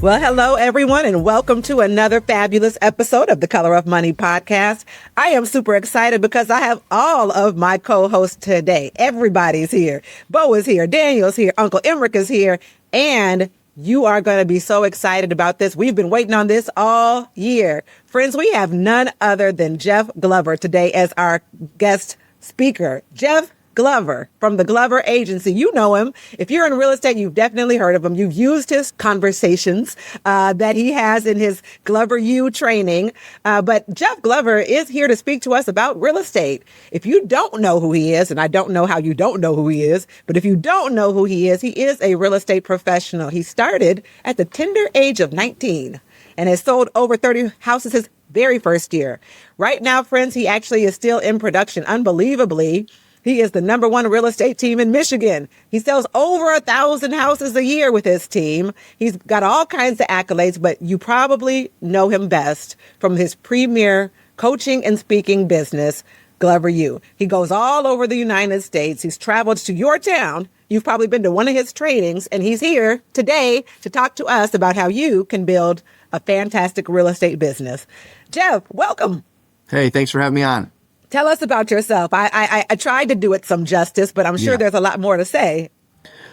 Well, hello, everyone, and welcome to another fabulous episode of the Color of Money podcast. I am super excited because I have all of my co-hosts today. Everybody's here. Bo is here. Daniel's here. Uncle Emerick is here. And you are going to be so excited about this. We've been waiting on this all year. Friends, we have none other than Jeff Glover today as our guest speaker. Jeff Glover from the Glover Agency. You know him. If you're in real estate, you've definitely heard of him. You've used his conversations that he has in his Glover U training. But Jeff Glover is here to speak to us about real estate. If you don't know who he is, and I don't know how you don't know who he is, but if you don't know who he is a real estate professional. He started at the tender age of 19 and has sold over 30 houses his very first year. Right now, friends, he actually is still in production. Unbelievably, he is the number one real estate team in Michigan. He sells over 1,000 houses a year with his team. He's got all kinds of accolades, but you probably know him best from his premier coaching and speaking business, Glover U. He goes all over the United States. He's traveled to your town. You've probably been to one of his trainings, and he's here today to talk to us about how you can build a fantastic real estate business. Jeff, welcome. Hey, thanks for having me on. Tell us about yourself. I tried to do it some justice, but I'm sure there's a lot more to say.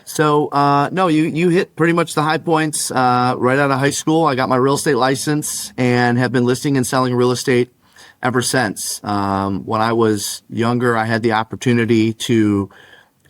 So, no, you hit pretty much the high points right out of high school. I got my real estate license and have been listing and selling real estate ever since. When I was younger, I had the opportunity to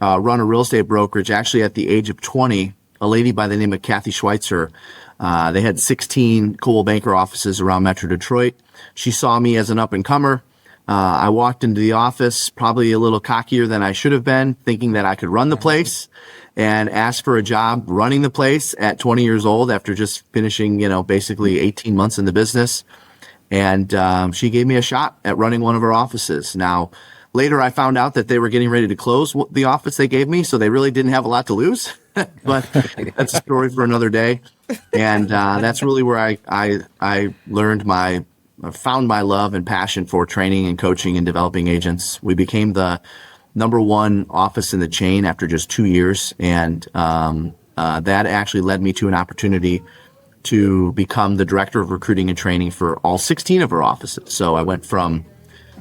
run a real estate brokerage. Actually, at the age of 20, a lady by the name of Kathy Schweitzer, they had 16 Coldwell Banker offices around Metro Detroit. She saw me as an up-and-comer. I walked into the office probably a little cockier than I should have been, thinking that I could run the place, and asked for a job running the place at 20 years old after just finishing, basically 18 months in the business. And she gave me a shot at running one of her offices. Now, later I found out that they were getting ready to close the office they gave me, so they really didn't have a lot to lose. But that's a story for another day. And that's really where I learned found my love and passion for training and coaching and developing agents. We became the number one office in the chain after just 2 years. And that actually led me to an opportunity to become the director of recruiting and training for all 16 of our offices. So I went from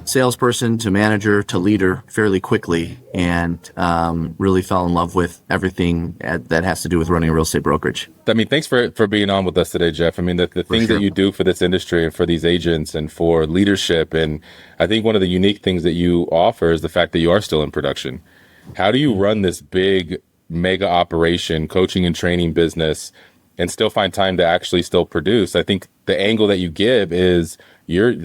salesperson to manager to leader fairly quickly, and really fell in love with everything that has to do with running a real estate brokerage. I mean, thanks for being on with us today, Jeff. I mean, the things that you do for this industry and for these agents and for leadership. And I think one of the unique things that you offer is the fact that you are still in production. How do you run this big mega operation, coaching and training business, and still find time to actually still produce? I think the angle that you give is you're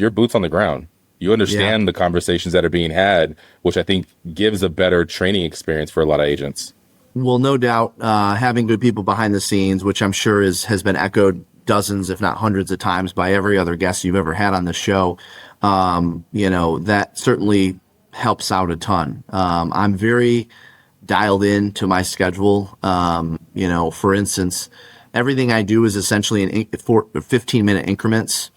boots on the ground. You understand the conversations that are being had, which I think gives a better training experience for a lot of agents. Well, no doubt, having good people behind the scenes, which I'm sure has been echoed dozens, if not hundreds of times by every other guest you've ever had on the show, that certainly helps out a ton. I'm very dialed in to my schedule. For instance, everything I do is essentially in 15-minute increments.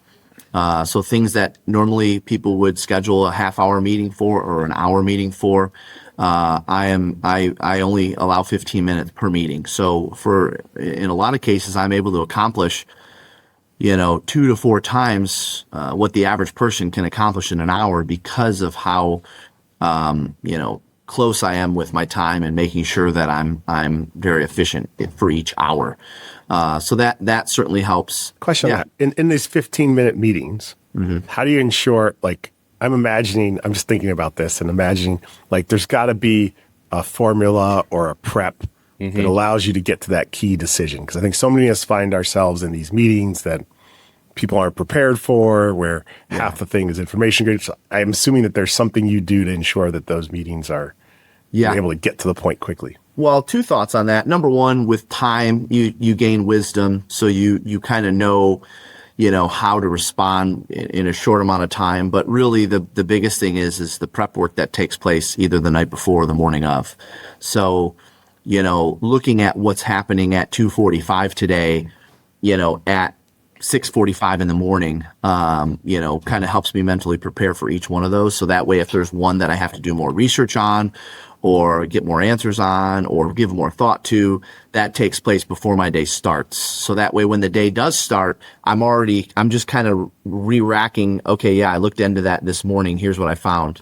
So things that normally people would schedule a half-hour meeting for or an hour meeting for, I only allow 15 minutes per meeting. So in a lot of cases, I'm able to accomplish, 2 to 4 times what the average person can accomplish in an hour because of how, close I am with my time and making sure that I'm very efficient for each hour. So that certainly helps. Question on that. In these 15-minute meetings, how do you ensure, I'm just thinking about this and imagining, there's got to be a formula or a prep that allows you to get to that key decision. Because I think so many of us find ourselves in these meetings that people aren't prepared for, where half the thing is information grid. So I'm assuming that there's something you do to ensure that those meetings are able to get to the point quickly. Well, 2 thoughts on that. Number one, with time, you gain wisdom. So you kind of know, how to respond in a short amount of time. But really the biggest thing is the prep work that takes place either the night before or the morning of. So, looking at what's happening at 2:45 today, at 6:45 in the morning, kind of helps me mentally prepare for each one of those. So that way, if there's one that I have to do more research on or get more answers on or give more thought to, that takes place before my day starts. So that way, when the day does start, I'm just kind of re-racking. Okay, yeah, I looked into that this morning. Here's what I found,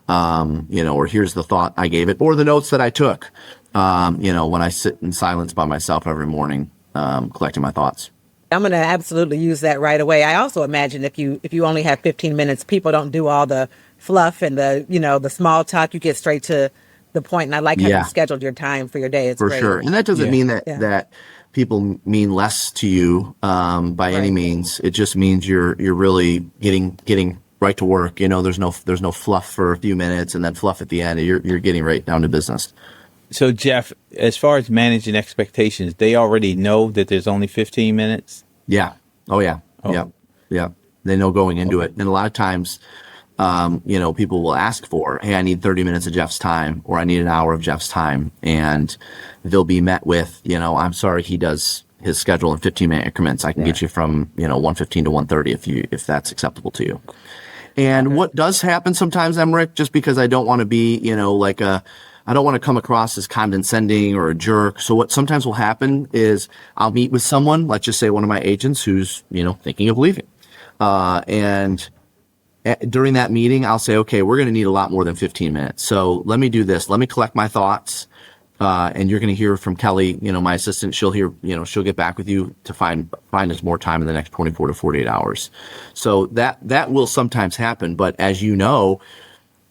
or here's the thought I gave it, or the notes that I took, when I sit in silence by myself every morning, collecting my thoughts. I'm going to absolutely use that right away. I also imagine if you only have 15 minutes, people don't do all the fluff and the small talk. You get straight to the point. And I like how you scheduled your time for your day. It's for great. sure. And that doesn't mean that people mean less to you by any means. It just means you're really getting right to work. There's no fluff for a few minutes and then fluff at the end. You're getting right down to business. So, Jeff, as far as managing expectations, they already know that there's only 15 minutes? Yeah. Oh, yeah. Oh. Yeah. They know going into it. And a lot of times, people will ask for, hey, I need 30 minutes of Jeff's time, or I need an hour of Jeff's time. And they'll be met with, I'm sorry, he does his schedule in 15-minute increments. I can get you from, 1:15 to 1:30 if that's acceptable to you. And what does happen sometimes, Emerick, just because I don't want to be, I don't want to come across as condescending or a jerk. So what sometimes will happen is I'll meet with someone, let's just say one of my agents who's, thinking of leaving. And during that meeting, I'll say, okay, we're going to need a lot more than 15 minutes. So let me do this. Let me collect my thoughts. And you're going to hear from Kelly, my assistant. She'll get back with you to find us more time in the next 24 to 48 hours. So that will sometimes happen. But as you know,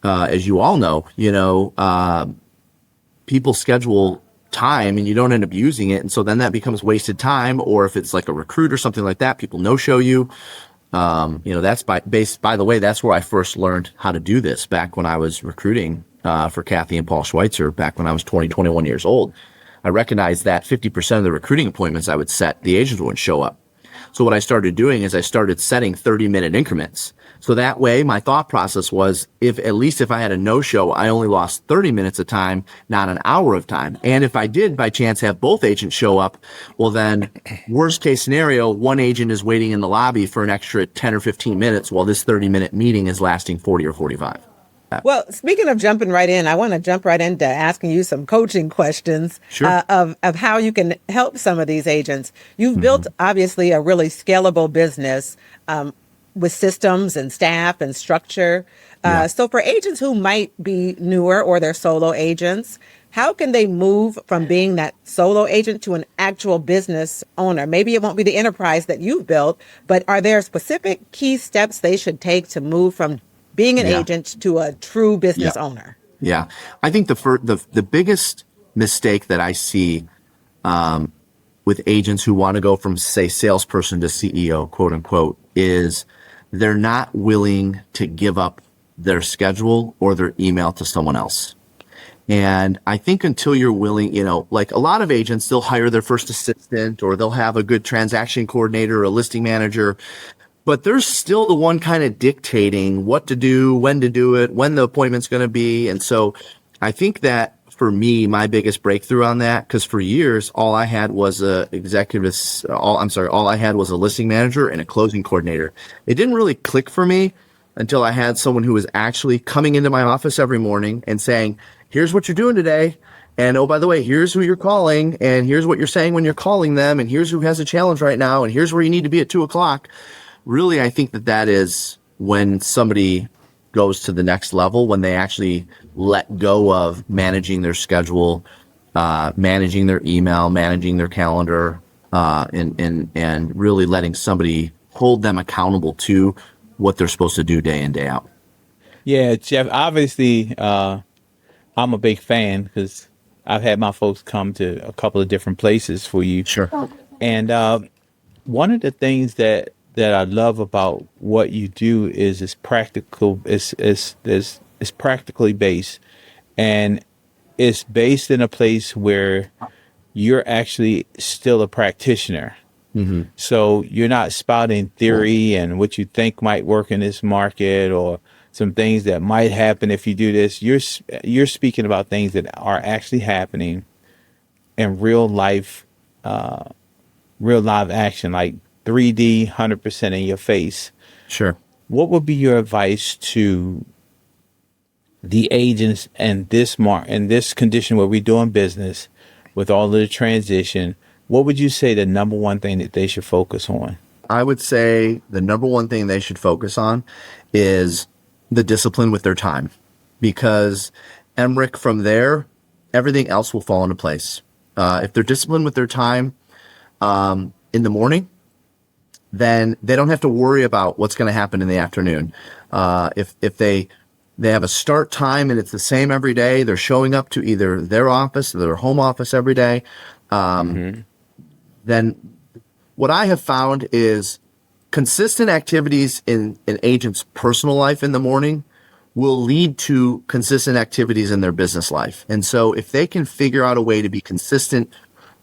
as you all know, people schedule time and you don't end up using it. And so then that becomes wasted time. Or if it's like a recruit or something like that, people no-show you. That's by the way, that's where I first learned how to do this back when I was recruiting for Kathy and Paul Schweitzer back when I was 21 years old. I recognized that 50% of the recruiting appointments I would set, the agents wouldn't show up. So what I started doing is I started setting 30-minute increments. So that way, my thought process was, if I had a no-show, I only lost 30 minutes of time, not an hour of time. And if I did, by chance, have both agents show up, well then, worst case scenario, one agent is waiting in the lobby for an extra 10 or 15 minutes while this 30-minute meeting is lasting 40 or 45. Well, speaking of jumping right in, I want to jump right into asking you some coaching questions of how you can help some of these agents. You've built, obviously, a really scalable business with systems and staff and structure. So for agents who might be newer or they're solo agents, how can they move from being that solo agent to an actual business owner? Maybe it won't be the enterprise that you've built, but are there specific key steps they should take to move from being an agent to a true business owner? Yeah. I think the biggest mistake that I see with agents who want to go from, say, salesperson to CEO, quote unquote, is they're not willing to give up their schedule or their email to someone else. And I think until you're willing, like a lot of agents, they'll hire their first assistant or they'll have a good transaction coordinator or a listing manager. But they're still the one kind of dictating what to do, when to do it, when the appointment's going to be. And so I think that for me, my biggest breakthrough on that, because for years, all I had was all I had was a listing manager and a closing coordinator. It didn't really click for me until I had someone who was actually coming into my office every morning and saying, here's what you're doing today. And oh, by the way, here's who you're calling. And here's what you're saying when you're calling them. And here's who has a challenge right now. And here's where you need to be at 2:00. Really, I think that is when somebody goes to the next level, when they actually let go of managing their schedule, managing their email, managing their calendar, and really letting somebody hold them accountable to what they're supposed to do day in, day out. Yeah, Jeff, obviously, I'm a big fan because I've had my folks come to a couple of different places for you. Sure. And one of the things that I love about what you do is it's practical. It's practically based, and it's based in a place where you're actually still a practitioner. Mm-hmm. So you're not spouting theory and what you think might work in this market or some things that might happen if you do this. You're speaking about things that are actually happening in real life action, like 3D, 100% in your face. Sure. What would be your advice to the agents in this condition where we're doing business with all of the transition? What would you say the number one thing that they should focus on? I would say the number one thing they should focus on is the discipline with their time, because Emerick, from there, everything else will fall into place. If they're disciplined with their time in the morning, then they don't have to worry about what's going to happen in the afternoon. If they have a start time and it's the same every day, they're showing up to either their office or their home office every day, then what I have found is consistent activities in an agent's personal life in the morning will lead to consistent activities in their business life. And so if they can figure out a way to be consistent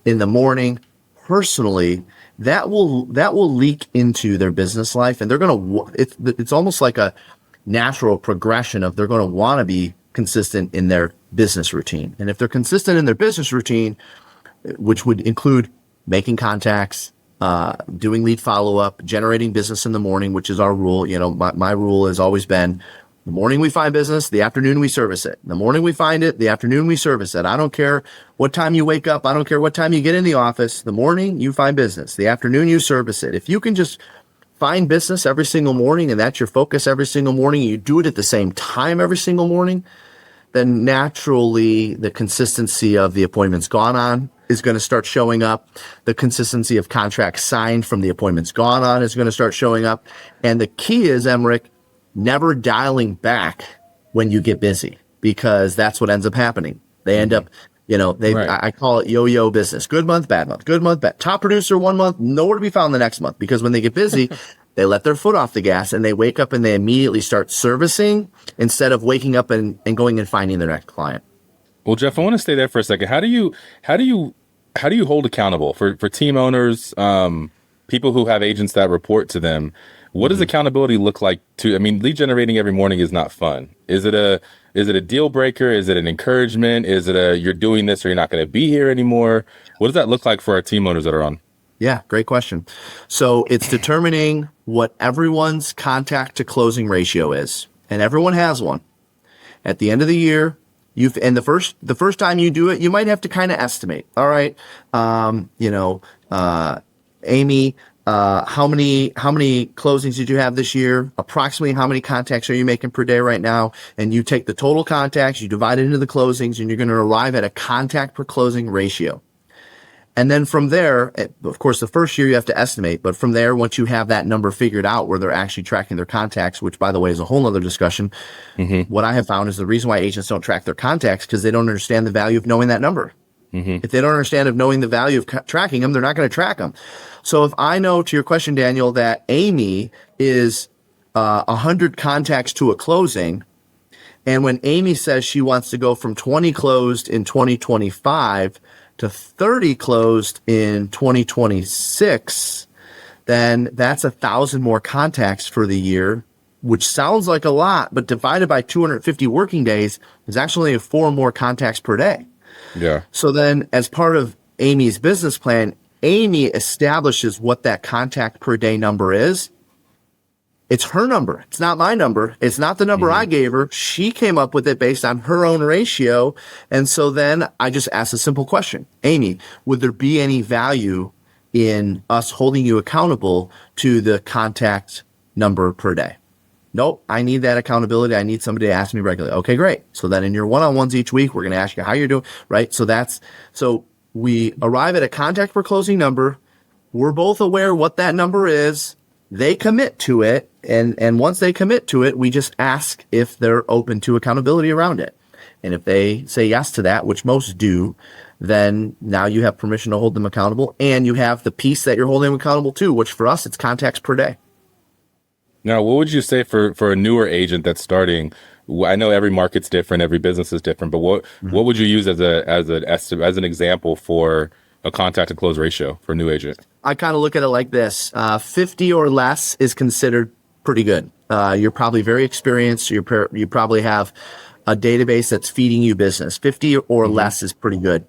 in the morning personally, that will leak into their business life, and they're going to, it's almost like a natural progression of they're going to want to be consistent in their business routine. And if they're consistent in their business routine, which would include making contacts, doing lead follow-up, generating business in the morning, which is our rule. My rule has always been, the morning we find business, the afternoon we service it. The morning we find it, the afternoon we service it. I don't care what time you wake up. I don't care what time you get in the office. The morning you find business, the afternoon you service it. If you can just find business every single morning and that's your focus every single morning, and you do it at the same time every single morning, then naturally the consistency of the appointments gone on is going to start showing up. The consistency of contracts signed from the appointments gone on is going to start showing up. And the key is, Emerick, never dialing back when you get busy, because that's what ends up happening. They end up, right. I call it yo-yo business. Good month, bad month, good month, bad. Top producer one month, nowhere to be found the next month, because when they get busy, they let their foot off the gas and they wake up and they immediately start servicing instead of waking up and going and finding their next client. Well, Jeff, I want to stay there for a second. How do you hold accountable for team owners, people who have agents that report to them? What does accountability look like lead generating every morning is not fun. Is it a deal breaker? Is it an encouragement? Is it you're doing this or you're not going to be here anymore? What does that look like for our team owners that are on? Yeah, great question. So it's determining what everyone's contact to closing ratio is. And everyone has one. At the end of the year, the first time you do it, you might have to kind of estimate. All right, Amy, how many closings did you have this year? Approximately how many contacts are you making per day right now? And you take the total contacts, you divide it into the closings, and you're going to arrive at a contact per closing ratio. And then from there, of course, the first year you have to estimate, but from there, once you have that number figured out where they're actually tracking their contacts, which by the way is a whole nother discussion, what I have found is the reason why agents don't track their contacts because they don't understand the value of knowing that number. If they don't understand of knowing the value of tracking them, they're not going to track them. So if I know, to your question, Daniel, that Amy is 100 contacts to a closing, and when Amy says she wants to go from 20 closed in 2025 to 30 closed in 2026, then that's 1,000 more contacts for the year, which sounds like a lot, but divided by 250 working days is actually 4 more contacts per day. Yeah. So then as part of Amy's business plan, Amy establishes what that contact per day number is. It's her number. It's not my number. It's not the number I gave her. She came up with it based on her own ratio. And so then I just asked a simple question. Amy, would there be any value in us holding you accountable to the contact number per day? Nope. I need that accountability. I need somebody to ask me regularly. Okay, great. So then in your one-on-ones each week, we're going to ask you how you're doing, right? So we arrive at a contact per closing number. We're both aware what that number is. They commit to it. And once they commit to it, we just ask if they're open to accountability around it. And if they say yes to that, which most do, then now you have permission to hold them accountable. And you have the piece that you're holding them accountable to, which for us, it's contacts per day. Now, what would you say for a newer agent that's starting? I know every market's different, every business is different, but what would you use as an example for a contact to close ratio for a new agent? I kind of look at it like this: 50 or less is considered pretty good. You're probably very experienced. You probably have a database that's feeding you business. 50 or less is pretty good.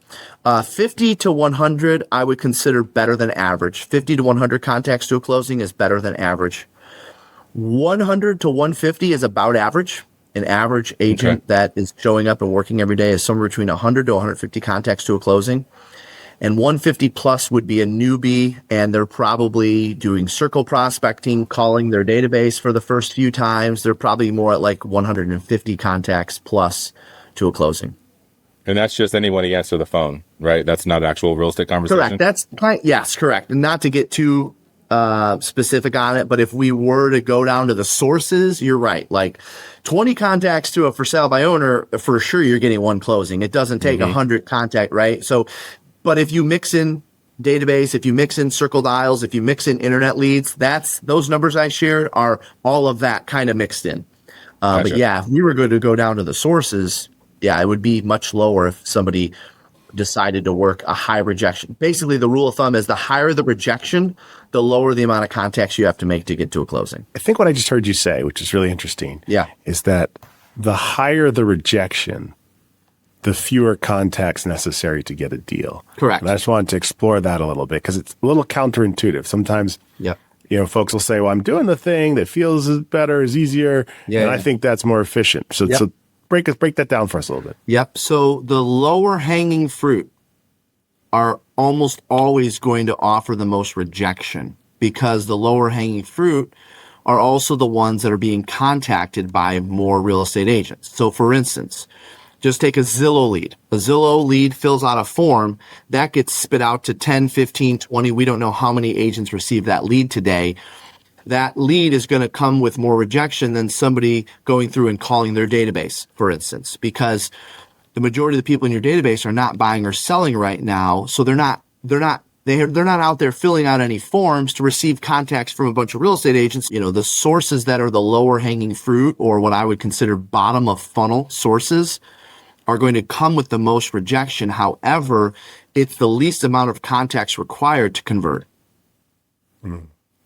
50 to 100, I would consider better than average. 50 to 100 contacts to a closing is better than average. 100 to 150 is about average. An average agent that is showing up and working every day is somewhere between 100 to 150 contacts to a closing. And 150 plus would be a newbie, and they're probably doing circle prospecting, calling their database for the first few times. They're probably more at like 150 contacts plus to a closing. And that's just anyone who answers the phone, right? That's not actual real estate conversation? Correct. Yes, correct. And not to get too specific on it, but if we were to go down to the sources, you're right. Like 20 contacts to a for sale by owner, for sure you're getting one closing. It doesn't take 100 contact, right? So, but if you mix in database, if you mix in circle dials, if you mix in internet leads, those numbers I shared are all of that kind of mixed in. Gotcha. But yeah, if we were going to go down to the sources, yeah, it would be much lower if somebody decided to work a high rejection. Basically, the rule of thumb is the higher the rejection, the lower the amount of contacts you have to make to get to a closing. I think what I just heard you say, which is really interesting, is that the higher the rejection, the fewer contacts necessary to get a deal. Correct. And I just wanted to explore that a little bit because it's a little counterintuitive. Sometimes, folks will say, well, I'm doing the thing that feels better, is easier, and I think that's more efficient. So break that down for us a little bit. Yep. So the lower hanging fruit are almost always going to offer the most rejection because the lower hanging fruit are also the ones that are being contacted by more real estate agents. So for instance, just take a Zillow lead. A Zillow lead fills out a form that gets spit out to 10, 15, 20. We don't know how many agents receive that lead today. That lead is going to come with more rejection than somebody going through and calling their database, for instance, because the majority of the people in your database are not buying or selling right now. So they're not out there filling out any forms to receive contacts from a bunch of real estate agents. The sources that are the lower hanging fruit, or what I would consider bottom of funnel sources, are going to come with the most rejection. However, it's the least amount of contacts required to convert.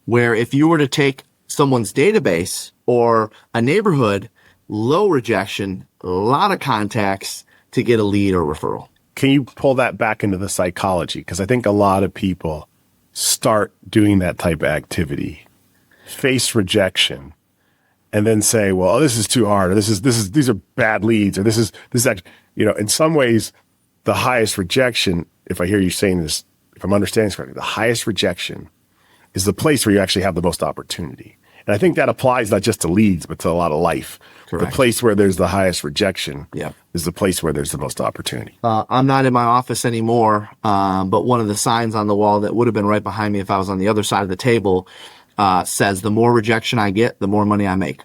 Where if you were to take someone's database or a neighborhood, low rejection, a lot of contacts to get a lead or referral. Can you pull that back into the psychology? Because I think a lot of people start doing that type of activity, face rejection, and then say, well, this is too hard, or these are bad leads, or this is actually, in some ways, the highest rejection, if I hear you saying this, if I'm understanding this correctly, the highest rejection is the place where you actually have the most opportunity. And I think that applies not just to leads, but to a lot of life. Correct. The place where there's the highest rejection is the place where there's the most opportunity. I'm not in my office anymore, but one of the signs on the wall that would have been right behind me if I was on the other side of the table says, the more rejection I get, the more money I make.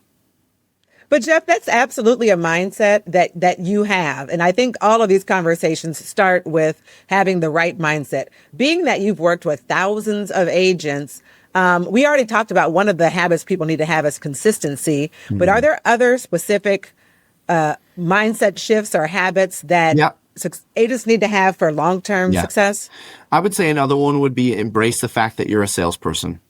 But Jeff, that's absolutely a mindset that you have. And I think all of these conversations start with having the right mindset. Being that you've worked with thousands of agents, we already talked about one of the habits people need to have is consistency. But are there other specific mindset shifts or habits that agents need to have for long-term success? I would say another one would be embrace the fact that you're a salesperson.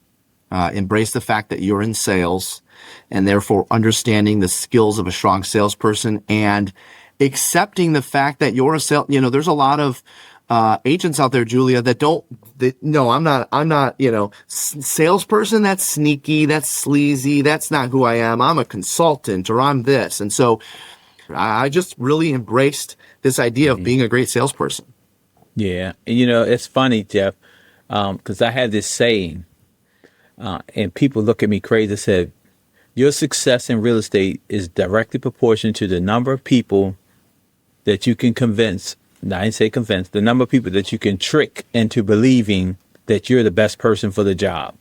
Embrace the fact that you're in sales, and therefore understanding the skills of a strong salesperson and accepting the fact that you're a there's a lot of agents out there, Julia, I'm not, salesperson. That's sneaky. That's sleazy. That's not who I am. I'm a consultant, or I'm this. And so I just really embraced this idea of being a great salesperson. Yeah. And, it's funny, Jeff, because I had this saying, and people look at me crazy and said, your success in real estate is directly proportional to the number of people that you can convince. I didn't say convince, the number of people that you can trick into believing that you're the best person for the job.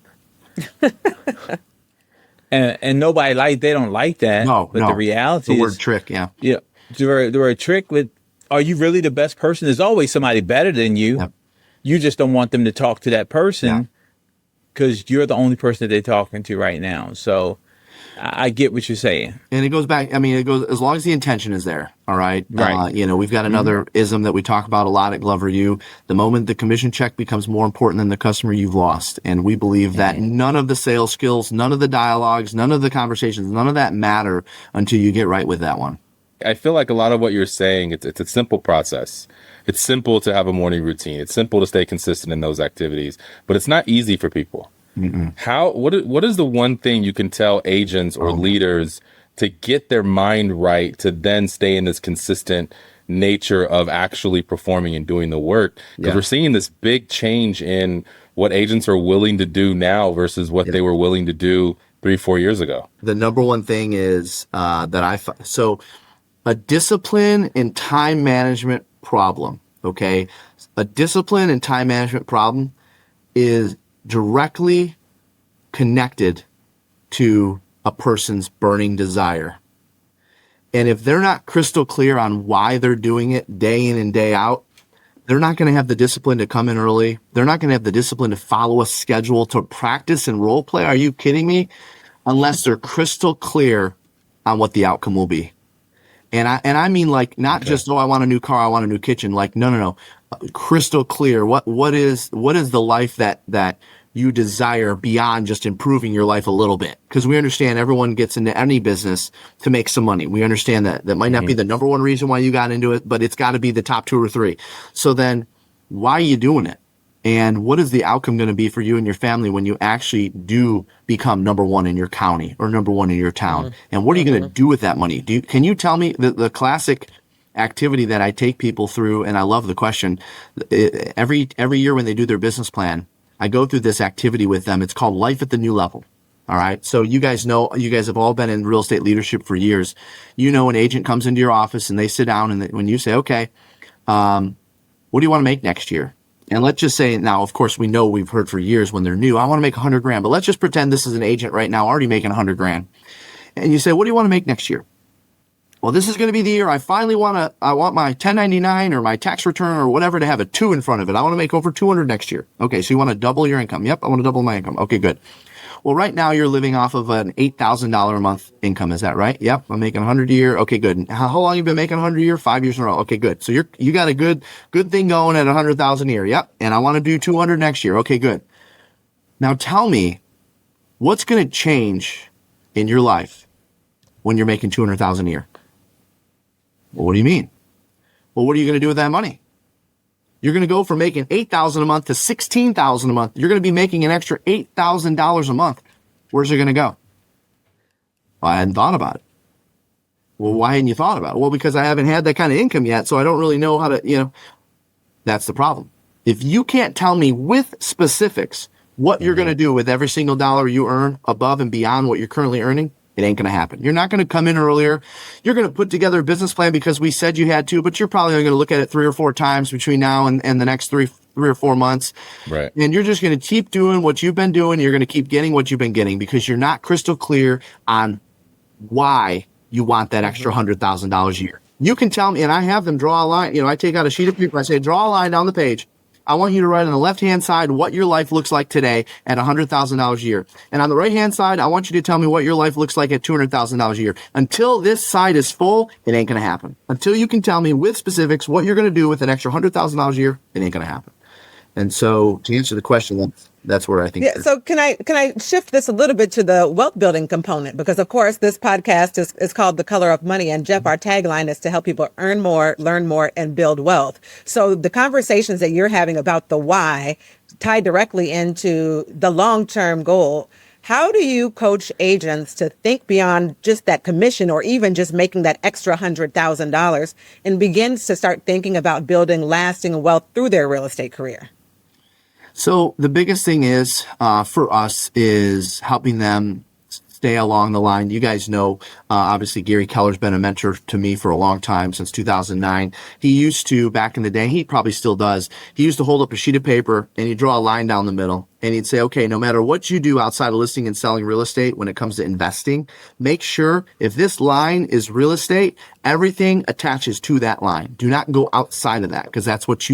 and nobody they don't like that. The reality is the word trick. Yeah. The word trick with, are you really the best person? There's always somebody better than you. Yep. You just don't want them to talk to that person because you're the only person that they're talking to right now. So I get what you're saying. And it goes back, it goes as long as the intention is there. All right. Right. We've got another ism that we talk about a lot at Glover U. The moment the commission check becomes more important than the customer, you've lost. And we believe that none of the sales skills, none of the dialogues, none of the conversations, none of that matter until you get right with that one. I feel like a lot of what you're saying, it's a simple process. It's simple to have a morning routine. It's simple to stay consistent in those activities, but it's not easy for people. What is the one thing you can tell agents or leaders to get their mind right to then stay in this consistent nature of actually performing and doing the work? Because we're seeing this big change in what agents are willing to do now versus what they were willing to do 3-4 years ago. The number one thing is so a discipline and time management problem, okay? A discipline and time management problem is directly connected to a person's burning desire. And if they're not crystal clear on why they're doing it day in and day out, they're not going to have the discipline to come in early. They're not going to have the discipline to follow a schedule, to practice and role play. Are you kidding me? Unless they're crystal clear on what the outcome will be. And I mean, like, not just, I want a new car, I want a new kitchen. Like, no. Crystal clear. What is the life that you desire beyond just improving your life a little bit? Because we understand everyone gets into any business to make some money. We understand that might not be the number one reason why you got into it, but it's got to be the top 2 or 3. So then why are you doing it? And what is the outcome going to be for you and your family when you actually do become number 1 in your county or number 1 in your town? And what are you going to do with that money? Can you tell me the classic activity that I take people through? And I love the question. Every year when they do their business plan, I go through this activity with them. It's called Life at the New Level. All right. So you guys have all been in real estate leadership for years. You know, an agent comes into your office and they sit down, and when you say, okay, what do you want to make next year? And let's just say, now, of course, we've heard for years when they're new, I want to make $100,000, but let's just pretend this is an agent right now already making $100,000. And you say, what do you want to make next year? Well, this is going to be the year I finally I want my 1099 or my tax return or whatever to have a 2 in front of it. I want to make over 200 next year. Okay. So you want to double your income. Yep. I want to double my income. Okay, good. Well, right now you're living off of an $8,000 a month income. Is that right? Yep. I'm making 100 a year. Okay, good. How long have you been making 100 a year? 5 years in a row. Okay, good. So you got a good thing going at 100,000 a year. Yep. And I want to do 200 next year. Okay, good. Now tell me, what's going to change in your life when you're making 200,000 a year? Well, what do you mean? Well, what are you going to do with that money? You're going to go from making $8,000 a month to $16,000 a month. You're going to be making an extra $8,000 a month. Where's it going to go? Well, I hadn't thought about it. Well, why hadn't you thought about it? Well, because I haven't had that kind of income yet, so I don't really know how to, that's the problem. If you can't tell me with specifics what you're going to do with every single dollar you earn above and beyond what you're currently earning, it ain't going to happen. You're not going to come in earlier. You're going to put together a business plan because we said you had to, but you're probably only going to look at it 3 or 4 times between now and the next three or 4 months. Right. And you're just going to keep doing what you've been doing. You're going to keep getting what you've been getting because you're not crystal clear on why you want that extra $100,000 a year. You can tell me, and I have them draw a line. I take out a sheet of paper. I say, draw a line down the page. I want you to write on the left-hand side what your life looks like today at $100,000 a year. And on the right-hand side, I want you to tell me what your life looks like at $200,000 a year. Until this side is full, it ain't going to happen. Until you can tell me with specifics what you're going to do with an extra $100,000 a year, it ain't going to happen. And so to answer the question, that's where I think. Yeah. So can I shift this a little bit to the wealth building component? Because of course this podcast is called The Color of Money. And Jeff, our tagline is to help people earn more, learn more, and build wealth. So the conversations that you're having about the why tie directly into the long-term goal. How do you coach agents to think beyond just that commission or even just making that extra $100,000 and begins to start thinking about building lasting wealth through their real estate career? So the biggest thing is for us is helping them stay along the line. You guys know, obviously, Gary Keller's been a mentor to me for a long time, since 2009. He used to, back in the day, he probably still does, he used to hold up a sheet of paper and he'd draw a line down the middle. And he'd say, okay, no matter what you do outside of listing and selling real estate, when it comes to investing, make sure if this line is real estate, everything attaches to that line. Do not go outside of that, because that's what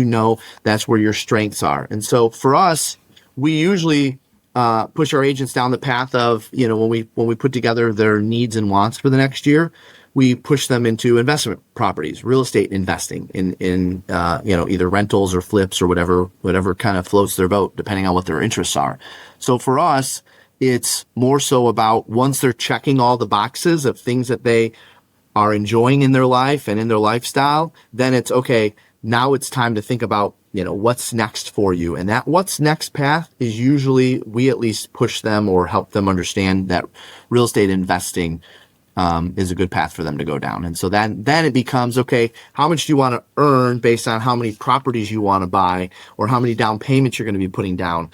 that's where your strengths are. And so for us, we usually push our agents down the path of, when we put together their needs and wants for the next year, we push them into investment properties, real estate investing in either rentals or flips or whatever kind of floats their boat, depending on what their interests are. So for us, it's more so about, once they're checking all the boxes of things that they are enjoying in their life and in their lifestyle, then it's okay. Now it's time to think about, what's next for you. And that what's next path is usually, we at least push them or help them understand that real estate investing is a good path for them to go down. And so then it becomes, okay, how much do you want to earn based on how many properties you want to buy or how many down payments you're going to be putting down?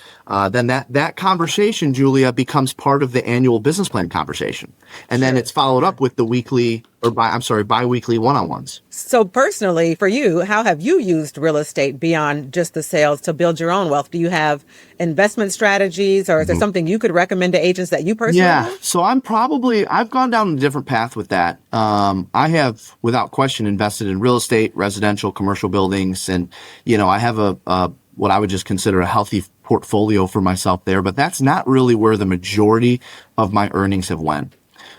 Then that conversation, Julia, becomes part of the annual business plan conversation. And then it's followed up with the bi-weekly one-on-ones. So personally, for you, how have you used real estate beyond just the sales to build your own wealth? Do you have investment strategies, or is there something you could recommend to agents that you personally do? So I've gone down a different path with that. I have, without question, invested in real estate, residential, commercial buildings, and, I have what I would just consider a healthy portfolio for myself there, but that's not really where the majority of my earnings have went.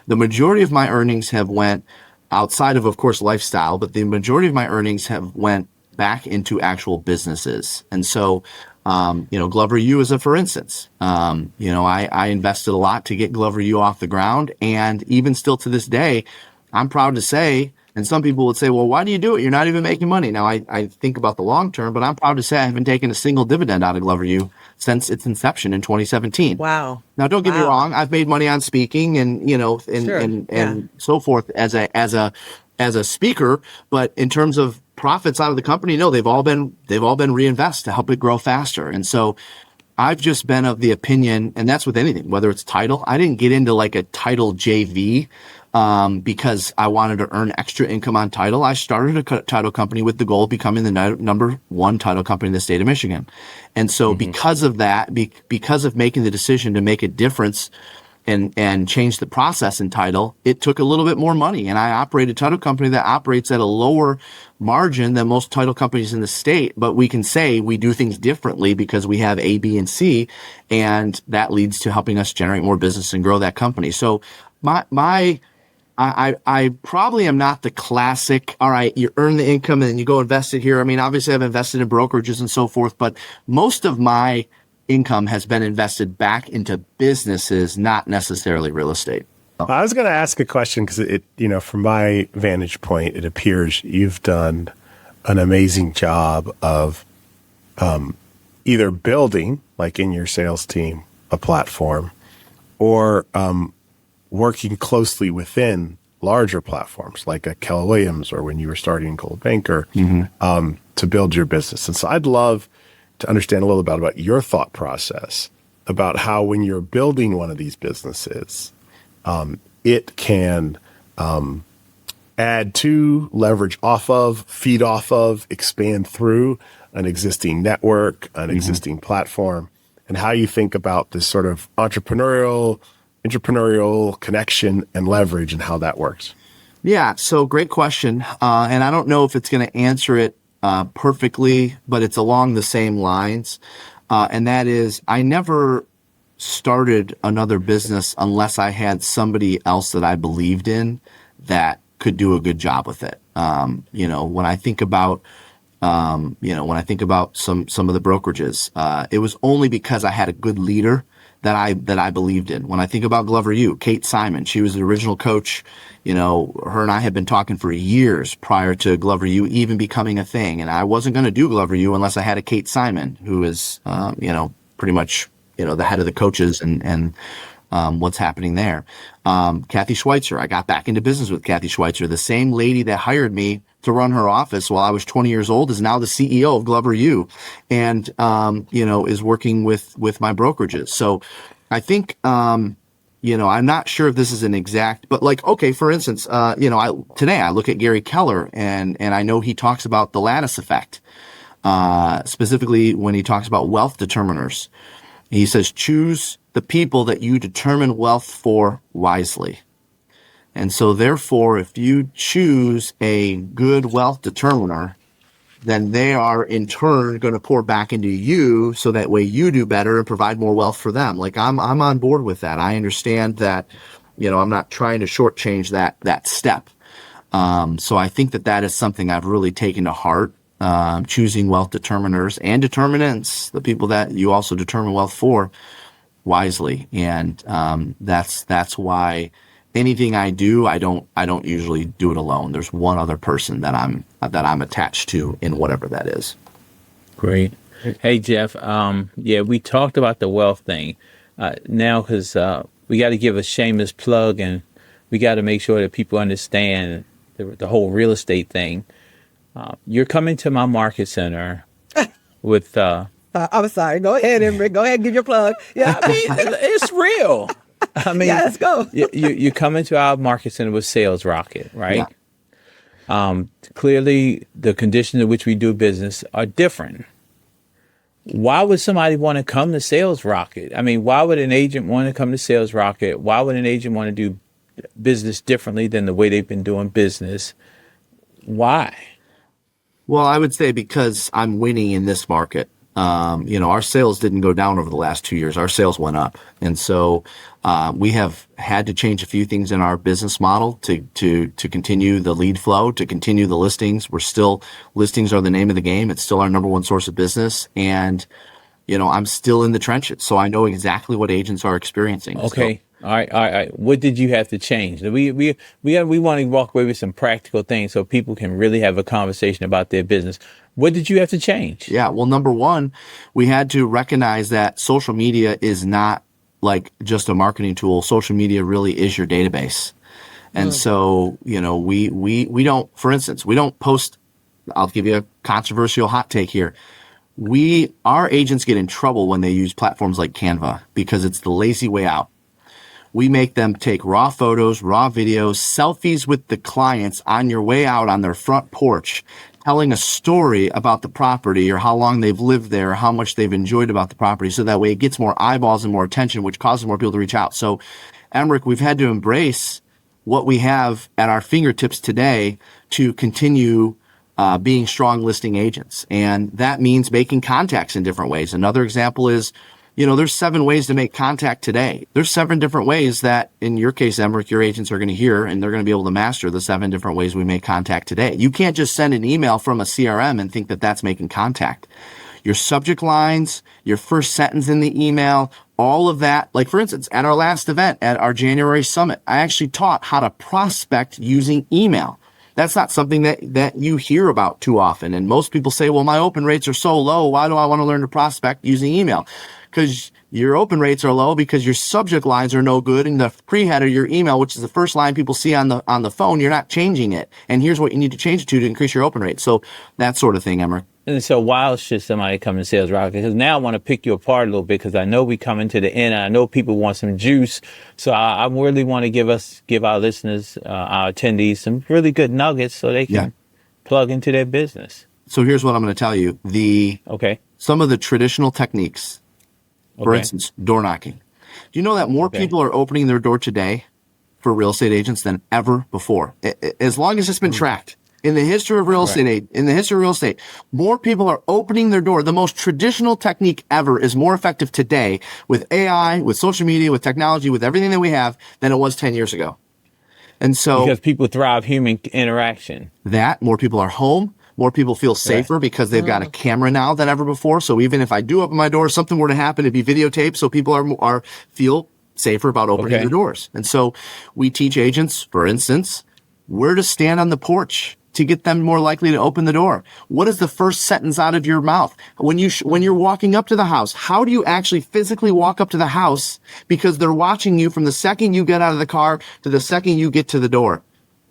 The majority of my earnings have went outside of course, lifestyle, but the majority of my earnings have went back into actual businesses. And so, Glover U is for instance. I invested a lot to get Glover U off the ground. And even still to this day, I'm proud to say, and some people would say, well, why do you do it? You're not even making money. Now, I think about the long term, but I'm proud to say I haven't taken a single dividend out of Glover U since its inception in 2017. Wow. Now, don't get me wrong. I've made money on speaking and so forth as a speaker, but in terms of profits out of the company, no, they've all been reinvested to help it grow faster. And so I've just been of the opinion, and that's with anything, whether it's title. I didn't get into like a title JV because I wanted to earn extra income on title. I started a title company with the goal of becoming the number one title company in the state of Michigan. And so because of that, because of making the decision to make a difference and change the process in title, it took a little bit more money. And I operate a title company that operates at a lower margin than most title companies in the state. But we can say we do things differently because we have A, B, and C, and that leads to helping us generate more business and grow that company. So I probably am not the classic, all right, you earn the income and then you go invest it here. I mean, obviously I've invested in brokerages and so forth, but most of my income has been invested back into businesses, not necessarily real estate. I was going to ask a question because from my vantage point, it appears you've done an amazing job of either building, like in your sales team, a platform, or working closely within larger platforms like a Keller Williams or when you were starting Cold Banker to build your business. And so I'd love to understand a little bit about your thought process about how when you're building one of these businesses, it can add to, leverage off of, feed off of, expand through an existing network, an existing platform, and how you think about this sort of entrepreneurial connection and leverage and how that works. Yeah, so great question. And I don't know if it's going to answer it perfectly, but it's along the same lines. And that is, I never started another business unless I had somebody else that I believed in that could do a good job with it. When I think about, some of the brokerages, it was only because I had a good leader that I believed in. When I think about Glover U, Kate Simon, she was the original coach. Her and I had been talking for years prior to Glover U even becoming a thing. And I wasn't going to do Glover U unless I had a Kate Simon, who is, pretty much, the head of the coaches and what's happening there. Kathy Schweitzer, I got back into business with Kathy Schweitzer. The same lady that hired me to run her office while I was 20 years old is now the CEO of Glover U and, is working with my brokerages. So I think, I'm not sure if this is an exact, but like, okay, for instance, today I look at Gary Keller and I know he talks about the lattice effect, specifically when he talks about wealth determiners. He says, choose the people that you determine wealth for wisely. And so therefore, if you choose a good wealth determiner, then they are in turn going to pour back into you so that way you do better and provide more wealth for them. Like I'm on board with that. I understand that, I'm not trying to shortchange that step. So I think that is something I've really taken to heart, choosing wealth determiners and determinants, the people that you also determine wealth for, wisely. And that's why anything I do, I don't usually do it alone. There's one other person that I'm attached to in whatever that is. Great. Hey, Jeff. Yeah, we talked about the wealth thing. Now, because we got to give a shameless plug, and we got to make sure that people understand the whole real estate thing. You're coming to my market center with. I'm sorry. Go ahead, Emerick. Go ahead and give your plug. Yeah, I mean, it's real. I mean, yeah, let's go. you come into our market center with Sales Rocket, right? Yeah. Clearly, the conditions in which we do business are different. Why would somebody want to come to Sales Rocket? I mean, why would an agent want to come to Sales Rocket? Why would an agent want to do business differently than the way they've been doing business? Why? Well, I would say because I'm winning in this market. Our sales didn't go down over the last 2 years. Our sales went up. And so we have had to change a few things in our business model to continue the lead flow, to continue the listings. Listings are the name of the game. It's still our number one source of business. And, I'm still in the trenches. So I know exactly what agents are experiencing. Okay. So, all right. What did you have to change? We want to walk away with some practical things so people can really have a conversation about their business. What did you have to change? Yeah. Well, number one, we had to recognize that social media is not like just a marketing tool. Social media really is your database. And so, we don't, for instance, we don't post. I'll give you a controversial hot take here. Our agents get in trouble when they use platforms like Canva because it's the lazy way out. We make them take raw photos, raw videos, selfies with the clients on your way out on their front porch, telling a story about the property or how long they've lived there, or how much they've enjoyed about the property. So that way it gets more eyeballs and more attention, which causes more people to reach out. So, Emerick, we've had to embrace what we have at our fingertips today to continue being strong listing agents. And that means making contacts in different ways. Another example is, there's 7 ways to make contact today. There's 7 different ways that, in your case, Emerick, your agents are going to hear, and they're going to be able to master the 7 different ways we make contact today. You can't just send an email from a CRM and think that that's making contact. Your subject lines, your first sentence in the email, all of that. Like, for instance, at our last event, at our January summit, I actually taught how to prospect using email. That's not something that you hear about too often. And most people say, well, my open rates are so low. Why do I want to learn to prospect using email? Because your open rates are low because your subject lines are no good. And the pre-header, your email, which is the first line people see on the phone, you're not changing it. And here's what you need to change it to increase your open rate. So that sort of thing, Emerick. And so why should somebody come to Sales Rocket? Because now I want to pick you apart a little bit because I know we coming to the end and I know people want some juice. So I really want to give our listeners, our attendees some really good nuggets so they can plug into their business. So here's what I'm going to tell you. Some of the traditional techniques, for instance, door knocking. Do you know that more people are opening their door today for real estate agents than ever before? As long as it's been tracked. In the history of real estate, more people are opening their door. The most traditional technique ever is more effective today with AI, with social media, with technology, with everything that we have than it was 10 years ago. And so because people thrive human interaction. More people are home. More people feel safer because they've got a camera now than ever before. So even if I do open my door, something were to happen, it'd be videotaped. So people feel safer about opening their doors. And so we teach agents, for instance, where to stand on the porch to get them more likely to open the door. What is the first sentence out of your mouth? When you're walking up to the house, how do you actually physically walk up to the house? Because they're watching you from the second you get out of the car to the second you get to the door.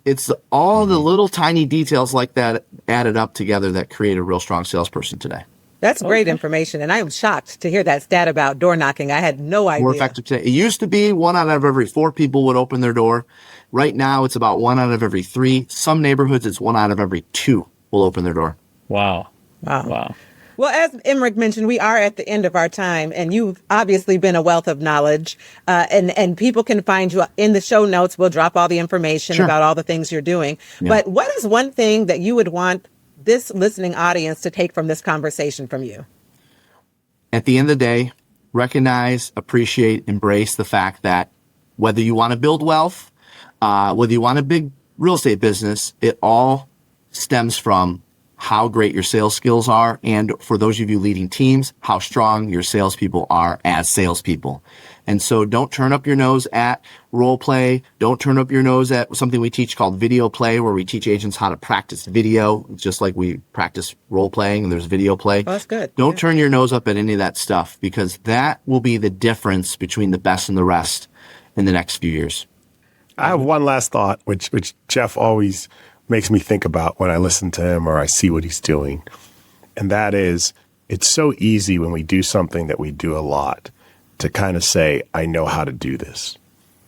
It's all the little tiny details like that added up together that create a real strong salesperson today. That's great information. And I am shocked to hear that stat about door knocking. I had no idea. More effective today. It used to be 1 out of every 4 people would open their door. Right now, it's about 1 out of every 3. Some neighborhoods, it's 1 out of every 2 will open their door. Wow. Well, as Emerick mentioned, we are at the end of our time, and you've obviously been a wealth of knowledge, and people can find you in the show notes. We'll drop all the information about all the things you're doing. Yeah. But what is one thing that you would want this listening audience to take from this conversation from you? At the end of the day, recognize, appreciate, embrace the fact that whether you want to build wealth, whether you want a big real estate business, it all stems from how great your sales skills are. And for those of you leading teams, how strong your salespeople are as salespeople. And so don't turn up your nose at role play. Don't turn up your nose at something we teach called video play, where we teach agents how to practice video, just like we practice role playing and there's video play. Oh, that's good. Don't turn your nose up at any of that stuff, because that will be the difference between the best and the rest in the next few years. I have one last thought, which Jeff always makes me think about when I listen to him or I see what he's doing. And that is, it's so easy when we do something that we do a lot to kind of say, I know how to do this.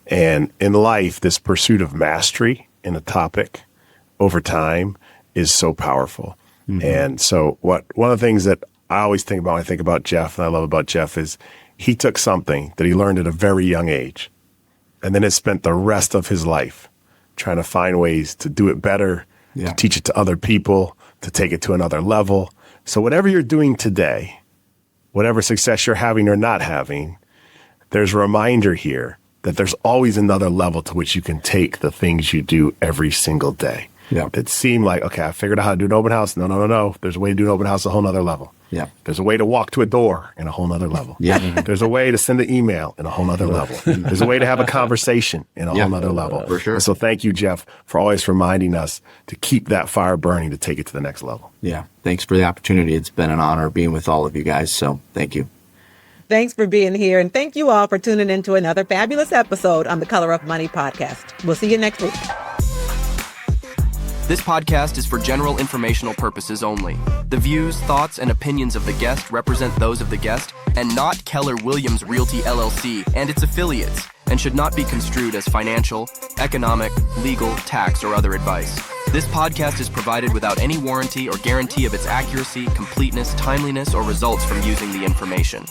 And in life, this pursuit of mastery in a topic over time is so powerful. Mm-hmm. And so one of the things that I always think about when I think about Jeff, and I love about Jeff, is he took something that he learned at a very young age and then has spent the rest of his life trying to find ways to do it better, to teach it to other people, to take it to another level. So whatever you're doing today, whatever success you're having or not having, there's a reminder here that there's always another level to which you can take the things you do every single day. Yeah. It seemed like, okay, I figured out how to do an open house. No. There's a way to do an open house a whole nother level. Yeah. There's a way to walk to a door in a whole nother level. Yeah. There's a way to send an email in a whole nother level. There's a way to have a conversation in a whole nother level. For sure. And so thank you, Jeff, for always reminding us to keep that fire burning to take it to the next level. Yeah. Thanks for the opportunity. It's been an honor being with all of you guys. So thank you. Thanks for being here. And thank you all for tuning into another fabulous episode on the Color of Money podcast. We'll see you next week. This podcast is for general informational purposes only. The views, thoughts, and opinions of the guest represent those of the guest and not Keller Williams Realty LLC and its affiliates, and should not be construed as financial, economic, legal, tax, or other advice. This podcast is provided without any warranty or guarantee of its accuracy, completeness, timeliness, or results from using the information.